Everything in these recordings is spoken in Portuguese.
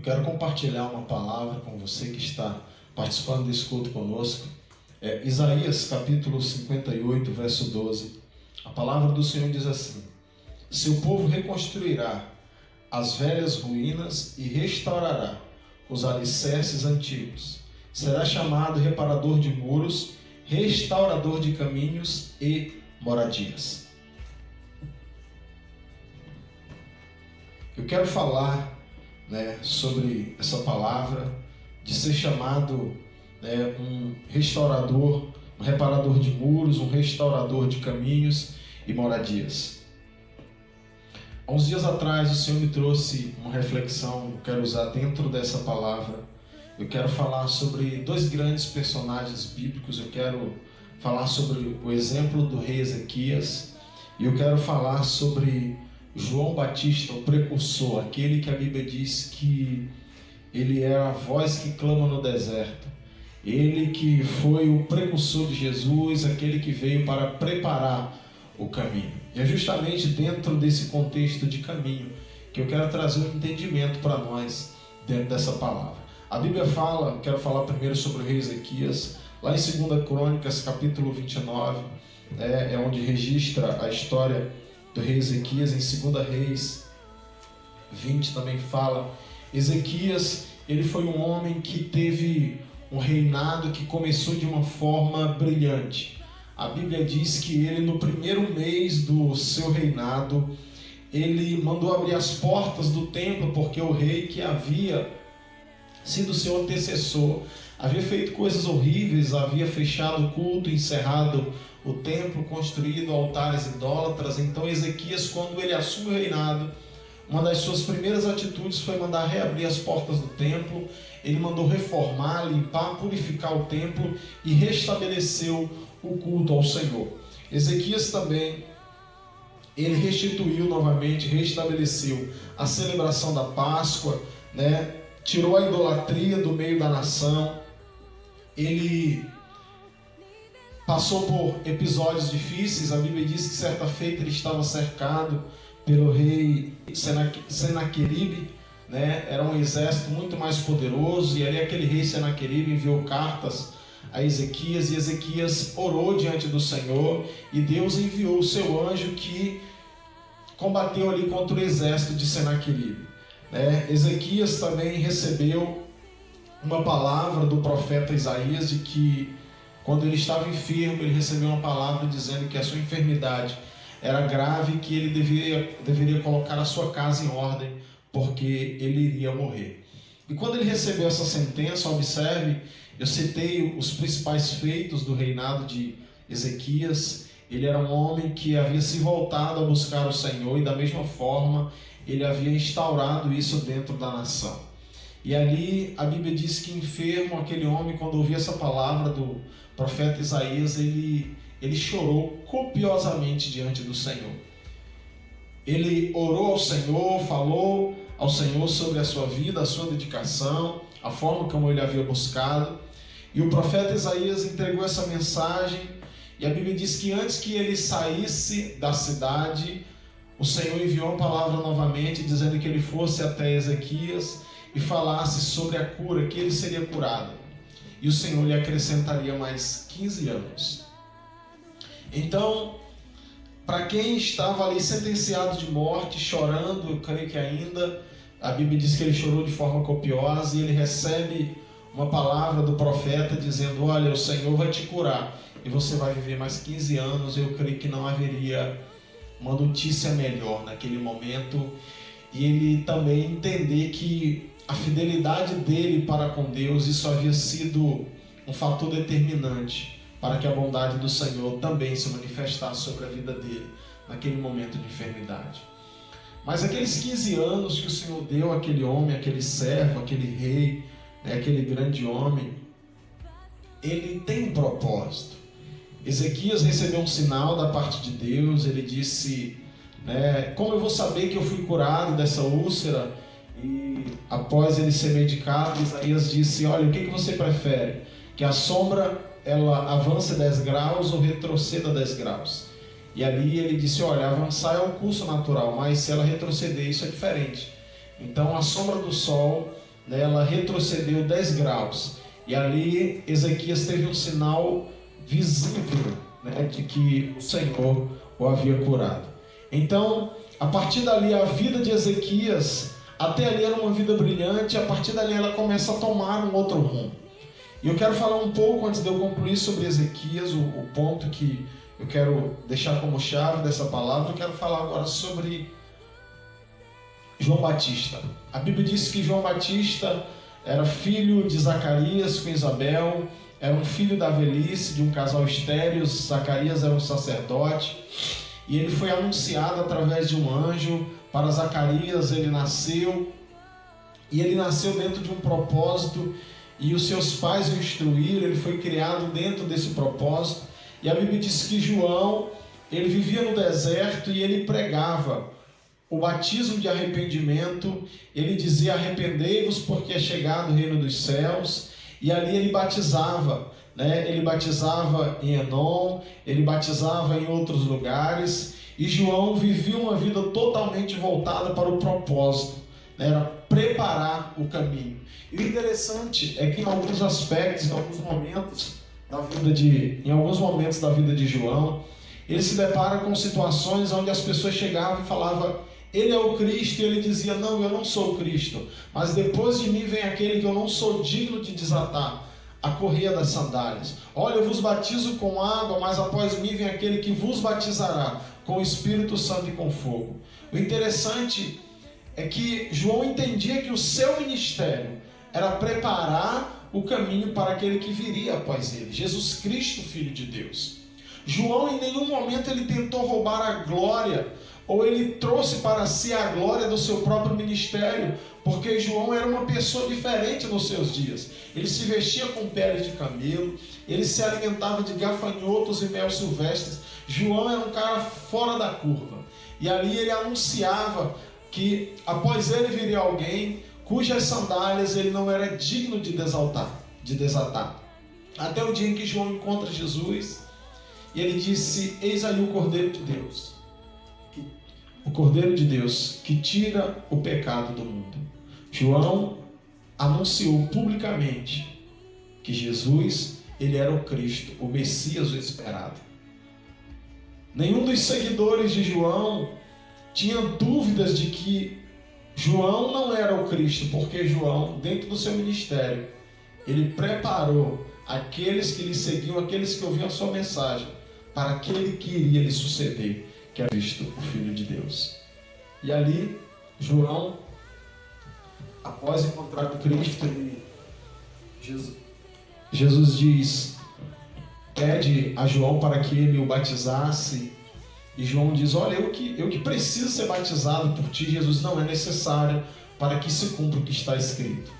quero compartilhar uma palavra com você que está participando desse culto conosco. Isaías capítulo 58, verso 12. A palavra do Senhor diz assim: seu povo reconstruirá as velhas ruínas e restaurará os alicerces antigos. Será chamado reparador de muros, restaurador de caminhos e moradias. Eu quero falar sobre essa palavra de ser chamado um restaurador, um reparador de muros, um restaurador de caminhos e moradias. Há uns dias atrás o Senhor me trouxe uma reflexão, eu quero usar dentro dessa palavra. Eu quero falar sobre dois grandes personagens bíblicos. Eu quero falar sobre o exemplo do rei Ezequias e eu quero falar sobre João Batista, o precursor, aquele que a Bíblia diz que ele é a voz que clama no deserto. Ele que foi o precursor de Jesus, aquele que veio para preparar o caminho. E é justamente dentro desse contexto de caminho que eu quero trazer um entendimento para nós dentro dessa palavra. A Bíblia fala, quero falar primeiro sobre o rei Ezequias, lá em 2 Crônicas, capítulo 29, é onde registra a história do rei Ezequias. Em 2 Reis 20 também fala. Ezequias, ele foi um homem que teve um reinado que começou de uma forma brilhante. A Bíblia diz que ele, no primeiro mês do seu reinado, ele mandou abrir as portas do templo, porque o rei que havia sido seu antecessor havia feito coisas horríveis, havia fechado o culto, encerrado o templo, construído altares idólatras. Então Ezequias, quando ele assume o reinado, uma das suas primeiras atitudes foi mandar reabrir as portas do templo. Ele mandou reformar, limpar, purificar o templo e restabeleceu o culto ao Senhor. Ezequias também, ele restituiu novamente, restabeleceu a celebração da Páscoa, tirou a idolatria do meio da nação. Ele passou por episódios difíceis. A Bíblia diz que certa feita ele estava cercado pelo rei Senaqueribe, era um exército muito mais poderoso, e ali aquele rei Senaqueribe enviou cartas a Ezequias, e Ezequias orou diante do Senhor, e Deus enviou o seu anjo que combateu ali contra o exército de Senaqueribe. Ezequias também recebeu uma palavra do profeta Isaías, de que quando ele estava enfermo, ele recebeu uma palavra dizendo que a sua enfermidade era grave, que ele deveria colocar a sua casa em ordem, porque ele iria morrer. E quando ele recebeu essa sentença, observe, eu citei os principais feitos do reinado de Ezequias. Ele era um homem que havia se voltado a buscar o Senhor, e da mesma forma ele havia instaurado isso dentro da nação. E ali a Bíblia diz que enfermo, aquele homem, quando ouvia essa palavra do profeta Isaías, ele chorou copiosamente diante do Senhor. Ele orou ao Senhor, falou ao Senhor sobre a sua vida, a sua dedicação, a forma como ele havia buscado. E o profeta Isaías entregou essa mensagem, e a Bíblia diz que antes que ele saísse da cidade, o Senhor enviou uma palavra novamente, dizendo que ele fosse até Ezequias e falasse sobre a cura, que ele seria curado. E o Senhor lhe acrescentaria mais 15 anos. Então, para quem estava ali sentenciado de morte, chorando, eu creio que ainda, a Bíblia diz que ele chorou de forma copiosa, e ele recebe uma palavra do profeta dizendo: olha, o Senhor vai te curar e você vai viver mais 15 anos. Eu creio que não haveria uma notícia melhor naquele momento. E ele também entender que a fidelidade dele para com Deus, isso havia sido um fator determinante para que a bondade do Senhor também se manifestasse sobre a vida dele naquele momento de enfermidade. Mas aqueles 15 anos que o Senhor deu àquele homem, aquele servo, aquele rei, aquele grande homem, ele tem um propósito. Ezequias recebeu um sinal da parte de Deus. Ele disse, como eu vou saber que eu fui curado dessa úlcera? E após ele ser medicado, Isaías disse: olha, o que você prefere? Que a sombra ela avance 10 graus ou retroceda 10 graus? E ali ele disse: olha, avançar é um curso natural, mas se ela retroceder, isso é diferente. Então a sombra do sol né, ela retrocedeu 10 graus. E ali Ezequias teve um sinal visível, né, de que o Senhor o havia curado. Então, a partir dali, a vida de Ezequias, até ali era uma vida brilhante, a partir dali ela começa a tomar um outro rumo. E eu quero falar um pouco, antes de eu concluir, sobre Ezequias, o ponto que eu quero deixar como chave dessa palavra. Eu quero falar agora sobre João Batista. A Bíblia diz que João Batista era filho de Zacarias com Isabel, era um filho da velhice de um casal estéril. Zacarias era um sacerdote, e ele foi anunciado através de um anjo para Zacarias. Ele nasceu, e ele nasceu dentro de um propósito, e os seus pais o instruíram. Ele foi criado dentro desse propósito. E a Bíblia diz que João, ele vivia no deserto e ele pregava o batismo de arrependimento. Ele dizia: arrependei-vos, porque é chegado o reino dos céus. E ali ele batizava, né? Ele batizava em Enom, ele batizava em outros lugares. E João vivia uma vida totalmente voltada para o propósito, né? Era preparar o caminho. E o interessante é que em alguns aspectos, em alguns momentos da vida de João, ele se depara com situações onde as pessoas chegavam e falavam: ele é o Cristo, e ele dizia: não, eu não sou o Cristo, mas depois de mim vem aquele que eu não sou digno de desatar a correia das sandálias. Olha, eu vos batizo com água, mas após mim vem aquele que vos batizará com o Espírito Santo e com fogo. O interessante é que João entendia que o seu ministério era preparar o caminho para aquele que viria após ele, Jesus Cristo, Filho de Deus. João, em nenhum momento ele tentou roubar a glória, ou ele trouxe para si a glória do seu próprio ministério, porque João era uma pessoa diferente nos seus dias. Ele se vestia com pele de camelo, ele se alimentava de gafanhotos e mel silvestres. João era um cara fora da curva, e ali ele anunciava que após ele viria alguém cujas sandálias ele não era digno de desatar. Até o dia em que João encontra Jesus, e ele disse: eis aí o Cordeiro de Deus, o Cordeiro de Deus que tira o pecado do mundo. João anunciou publicamente que Jesus, ele era o Cristo, o Messias, o esperado. Nenhum dos seguidores de João tinha dúvidas de que João não era o Cristo, porque João, dentro do seu ministério, ele preparou aqueles que lhe seguiam, aqueles que ouviam a sua mensagem, para aquele que iria lhe suceder, que é Cristo, o Filho de Deus. E ali, João, após encontrar com Cristo, Jesus pede a João para que ele o batizasse. E João diz: olha, eu que preciso ser batizado por ti, Jesus, não é necessário, para que se cumpra o que está escrito.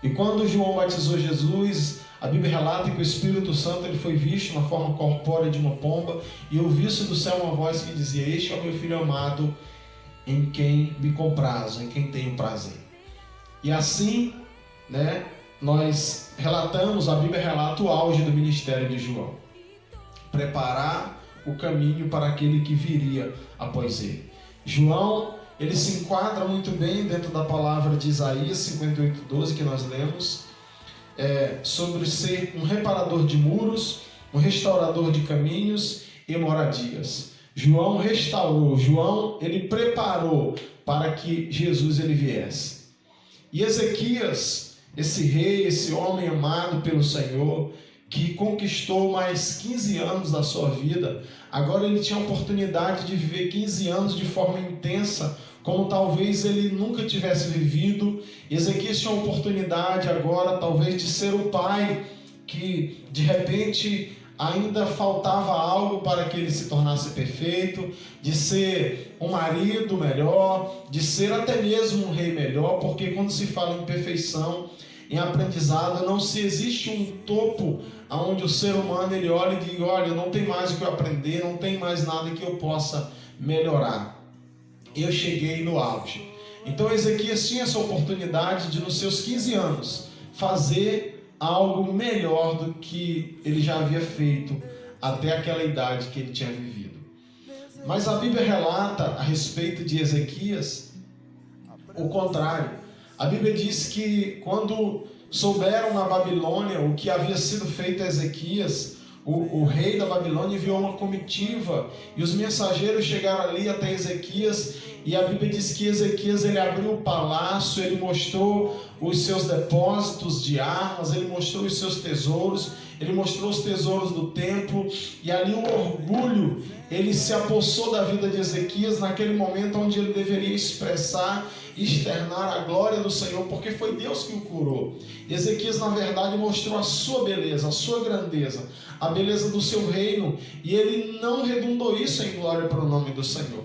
E quando João batizou Jesus, a Bíblia relata que o Espírito Santo ele foi visto na forma corpórea de uma pomba, e ouviu-se do céu uma voz que dizia: este é o meu Filho amado, em quem me comprazo, em quem tenho prazer. E assim, né, nós relatamos, a Bíblia relata o auge do ministério de João: preparar o caminho para aquele que viria após ele. João, ele se enquadra muito bem dentro da palavra de Isaías 58:12, que nós lemos, sobre ser um reparador de muros, um restaurador de caminhos e moradias. João restaurou, João, ele preparou para que Jesus ele viesse. E Ezequias, esse rei, esse homem amado pelo Senhor, que conquistou mais 15 anos da sua vida, agora ele tinha a oportunidade de viver 15 anos de forma intensa, como talvez ele nunca tivesse vivido. Ezequias tinha a oportunidade agora, talvez, de ser o pai que, de repente, ainda faltava algo para que ele se tornasse perfeito, de ser um marido melhor, de ser até mesmo um rei melhor, porque quando se fala em perfeição, em aprendizado, não se existe um topo onde o ser humano ele olha e diz: olha, não tem mais o que eu aprender, não tem mais nada que eu possa melhorar. Eu cheguei no auge. Então Ezequias tinha essa oportunidade de, nos seus 15 anos, fazer algo melhor do que ele já havia feito até aquela idade que ele tinha vivido. Mas a Bíblia relata a respeito de Ezequias o contrário. A Bíblia diz que quando souberam na Babilônia o que havia sido feito a Ezequias, o rei da Babilônia enviou uma comitiva e os mensageiros chegaram ali até Ezequias, e a Bíblia diz que Ezequias ele abriu o palácio, ele mostrou os seus depósitos de armas, ele mostrou os seus tesouros, ele mostrou os tesouros do templo, e ali o orgulho ele se apossou da vida de Ezequias naquele momento onde ele deveria expressar, externar a glória do Senhor, porque foi Deus que o curou. Ezequias, na verdade, mostrou a sua beleza, a sua grandeza, a beleza do seu reino, e ele não redundou isso em glória para o nome do Senhor.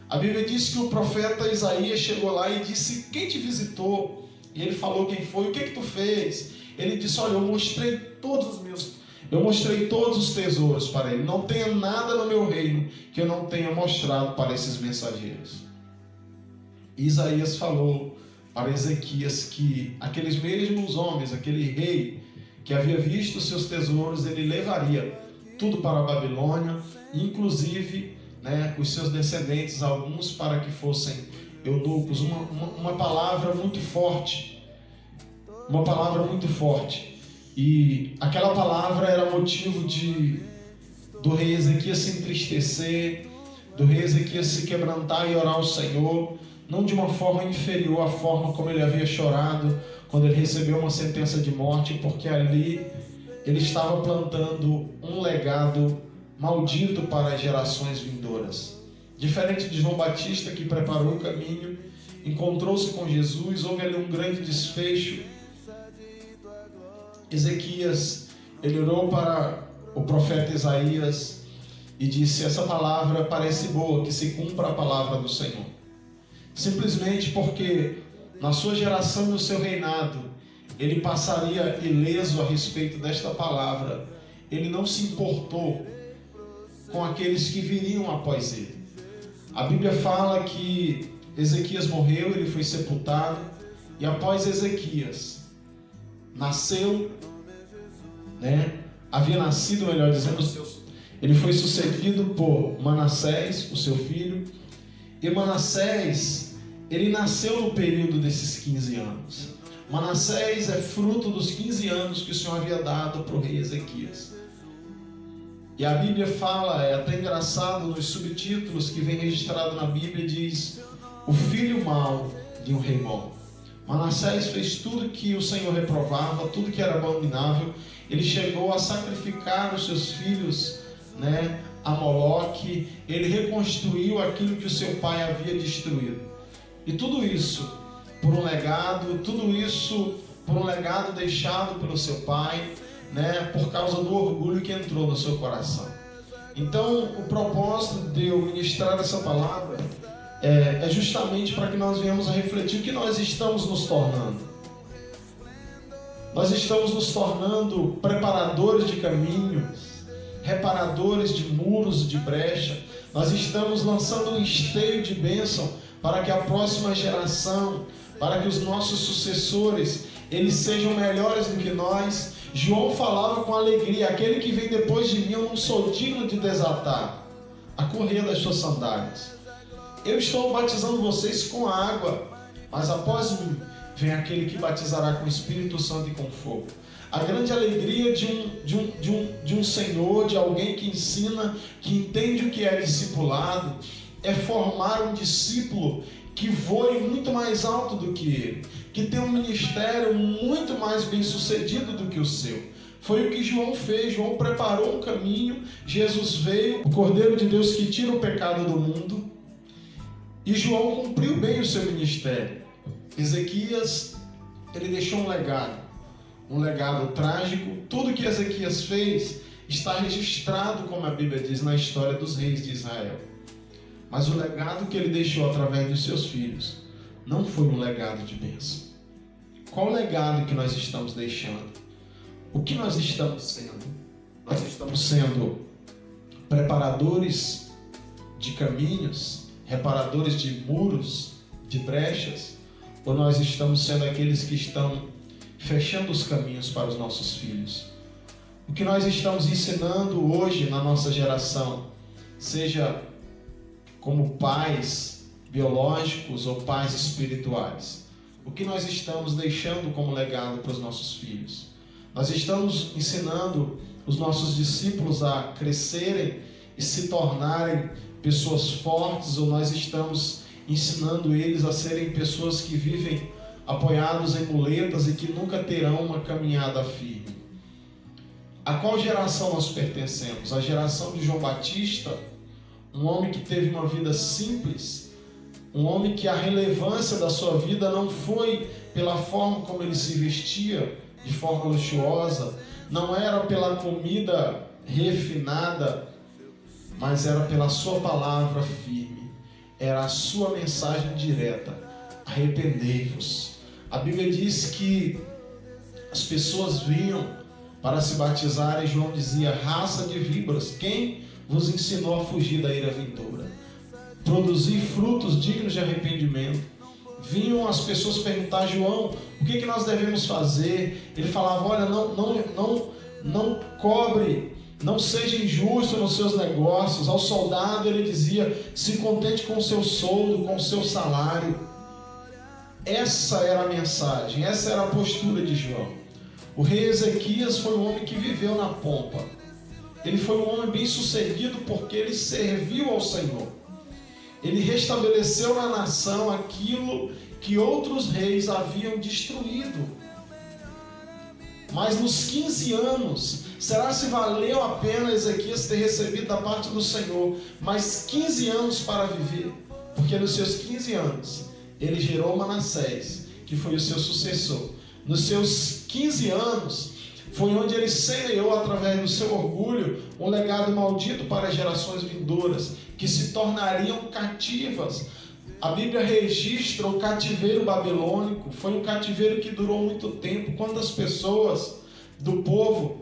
A Bíblia diz que o profeta Isaías chegou lá e disse: quem te visitou? E ele falou quem foi, o que tu fez? Ele disse: olha, eu mostrei todos os tesouros para ele, não tenha nada no meu reino que eu não tenha mostrado para esses mensageiros. Isaías falou para Ezequias que aqueles mesmos homens, aquele rei que havia visto os seus tesouros, ele levaria tudo para a Babilônia, inclusive os seus descendentes, alguns para que fossem eunucos. Uma palavra muito forte, e aquela palavra era motivo do rei Ezequias se entristecer, do rei Ezequias se quebrantar e orar ao Senhor, não de uma forma inferior à forma como ele havia chorado quando ele recebeu uma sentença de morte, porque ali ele estava plantando um legado maldito para as gerações vindouras. Diferente de João Batista, que preparou o caminho, encontrou-se com Jesus, houve ali um grande desfecho. Ezequias, ele orou para o profeta Isaías e disse: essa palavra parece boa, que se cumpra a palavra do Senhor. Simplesmente porque na sua geração e no seu reinado ele passaria ileso a respeito desta palavra. Ele não se importou com aqueles que viriam após ele. A Bíblia fala que Ezequias morreu, ele foi sepultado, e após Ezequias havia nascido, melhor dizendo, ele foi sucedido por Manassés, o seu filho. E Manassés, ele nasceu no período desses 15 anos. Manassés é fruto dos 15 anos que o Senhor havia dado para o rei Ezequias. E a Bíblia fala, é até engraçado, nos subtítulos que vem registrado na Bíblia, diz: o filho mau de um rei bom. Manassés fez tudo que o Senhor reprovava, tudo que era abominável. Ele chegou a sacrificar os seus filhos, a Moloque. Ele reconstruiu aquilo que o seu pai havia destruído. E tudo isso por um legado, deixado pelo seu pai, por causa do orgulho que entrou no seu coração. Então, o propósito de eu ministrar essa palavra é justamente para que nós venhamos a refletir o que nós estamos nos tornando. Nós estamos nos tornando preparadores de caminhos, reparadores de muros, de brecha. Nós estamos lançando um esteio de bênção para que a próxima geração, para que os nossos sucessores, eles sejam melhores do que nós. João falava com alegria: aquele que vem depois de mim eu não sou digno de desatar a correia das suas sandálias. Eu estou batizando vocês com água, mas após mim vem aquele que batizará com o Espírito Santo e com fogo. A grande alegria de um Senhor, de alguém que ensina, que entende o que é discipulado, é formar um discípulo que voe muito mais alto do que ele, que tem um ministério muito mais bem sucedido do que o seu. Foi o que João fez. João preparou um caminho, Jesus veio, o Cordeiro de Deus que tira o pecado do mundo, e João cumpriu bem o seu ministério. Ezequias, ele deixou um legado trágico. Tudo que Ezequias fez está registrado, como a Bíblia diz, na história dos reis de Israel. Mas o legado que ele deixou através dos seus filhos não foi um legado de bênção. Qual o legado que nós estamos deixando? O que nós estamos sendo? Nós estamos sendo preparadores de caminhos, reparadores de muros, de brechas, ou nós estamos sendo aqueles que estão fechando os caminhos para os nossos filhos? O que nós estamos ensinando hoje na nossa geração, seja como pais biológicos ou pais espirituais, o que nós estamos deixando como legado para os nossos filhos? Nós estamos ensinando os nossos discípulos a crescerem e se tornarem pessoas fortes, ou nós estamos ensinando eles a serem pessoas que vivem apoiados em muletas e que nunca terão uma caminhada firme? A qual geração nós pertencemos? A geração de João Batista, um homem que teve uma vida simples, um homem que a relevância da sua vida não foi pela forma como ele se vestia, de forma luxuosa, não era pela comida refinada, mas era pela sua palavra firme, era a sua mensagem direta: arrependei-vos. A Bíblia diz que as pessoas vinham para se batizar e João dizia: raça de víboras, quem vos ensinou a fugir da ira vindoura? Produzir frutos dignos de arrependimento. Vinham as pessoas perguntar: João, o que nós devemos fazer? Ele falava: olha, não cobre, não seja injusto nos seus negócios. Ao soldado ele dizia: se contente com o seu soldo, com o seu salário. Essa era a mensagem, essa era a postura de João. O rei Ezequias foi um homem que viveu na pompa. Ele foi um homem bem sucedido porque ele serviu ao Senhor. Ele restabeleceu na nação aquilo que outros reis haviam destruído. Mas nos 15 anos, será se valeu a pena Ezequias ter recebido da parte do Senhor mais 15 anos para viver? Porque nos seus 15 anos, ele gerou Manassés, que foi o seu sucessor. Nos seus 15 anos, foi onde ele semeou, através do seu orgulho, um legado maldito para as gerações vindouras, que se tornariam cativas. A Bíblia registra o cativeiro babilônico. Foi um cativeiro que durou muito tempo. Quantas pessoas do povo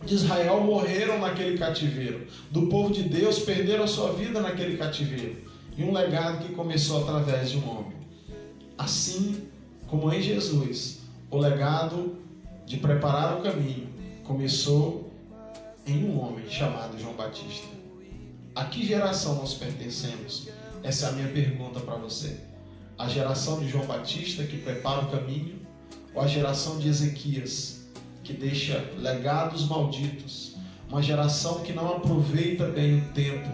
de Israel morreram naquele cativeiro? Do povo de Deus perderam a sua vida naquele cativeiro. E um legado que começou através de um homem. Assim como em Jesus, o legado de preparar o caminho começou em um homem chamado João Batista. A que geração nós pertencemos? Essa é a minha pergunta para você. A geração de João Batista, que prepara o caminho, ou a geração de Ezequias, que deixa legados malditos? Uma geração que não aproveita bem o tempo,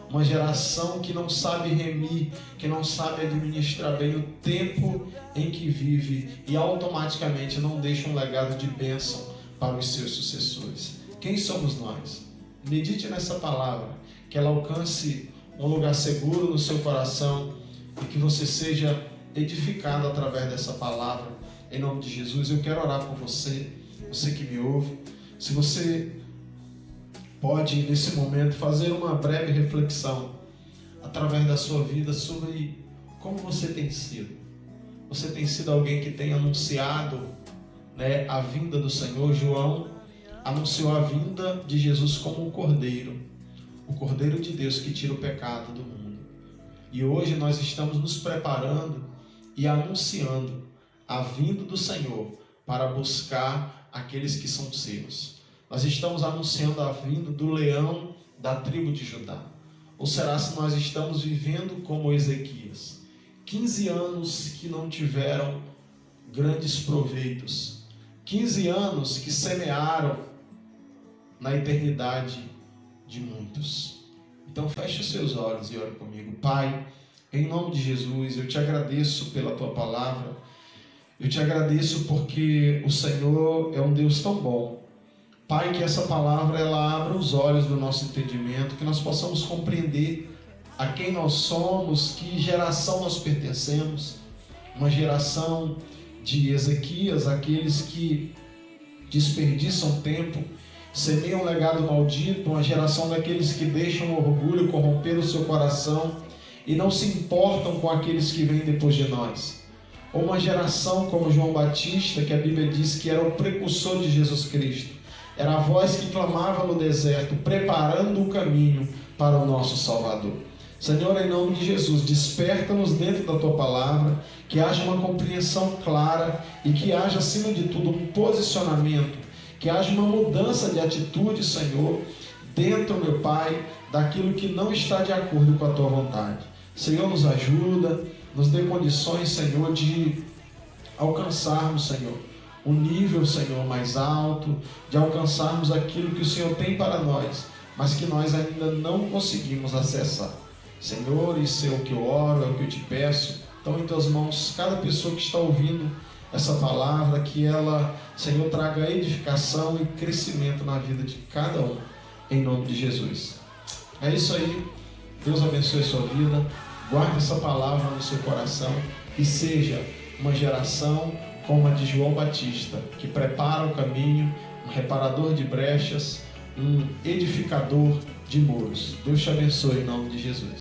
uma geração que não sabe remir, que não sabe administrar bem o tempo em que vive e automaticamente não deixa um legado de bênção para os seus sucessores. Quem somos nós? Medite nessa palavra, que ela alcance um lugar seguro no seu coração e que você seja edificado através dessa palavra. Em nome de Jesus, eu quero orar por você, você que me ouve. Se você pode, nesse momento, fazer uma breve reflexão através da sua vida sobre como você tem sido. Você tem sido alguém que tem anunciado, a vinda do Senhor. João anunciou a vinda de Jesus como o Cordeiro de Deus que tira o pecado do mundo. E hoje nós estamos nos preparando e anunciando a vinda do Senhor para buscar aqueles que são seus. Nós estamos anunciando a vinda do leão da tribo de Judá. Ou será se nós estamos vivendo como Ezequias? 15 anos que não tiveram grandes proveitos. 15 anos que semearam na eternidade de muitos. Então feche os seus olhos e ore comigo. Pai, em nome de Jesus, eu te agradeço pela tua palavra. Eu te agradeço porque o Senhor é um Deus tão bom. Pai, que essa palavra ela abra os olhos do nosso entendimento, que nós possamos compreender a quem nós somos, que geração nós pertencemos. Uma geração de Ezequias, aqueles que desperdiçam tempo, semeiam um legado maldito, uma geração daqueles que deixam o orgulho corromper o seu coração e não se importam com aqueles que vêm depois de nós. Ou uma geração como João Batista, que a Bíblia diz que era o precursor de Jesus Cristo. Era a voz que clamava no deserto, preparando o caminho para o nosso Salvador. Senhor, em nome de Jesus, desperta-nos dentro da Tua palavra, que haja uma compreensão clara e que haja, acima de tudo, um posicionamento, que haja uma mudança de atitude, Senhor, dentro, meu Pai, daquilo que não está de acordo com a Tua vontade. Senhor, nos ajuda, nos dê condições, Senhor, de alcançarmos, Senhor, um nível, Senhor, mais alto, de alcançarmos aquilo que o Senhor tem para nós, mas que nós ainda não conseguimos acessar. Senhor, isso é o que eu oro, é o que eu te peço. Então, em tuas mãos, cada pessoa que está ouvindo essa palavra, que ela, Senhor, traga edificação e crescimento na vida de cada um, em nome de Jesus. É isso aí. Deus abençoe a sua vida. Guarde essa palavra no seu coração e seja uma geração como a de João Batista, que prepara o caminho, um reparador de brechas, um edificador de muros. Deus te abençoe em nome de Jesus.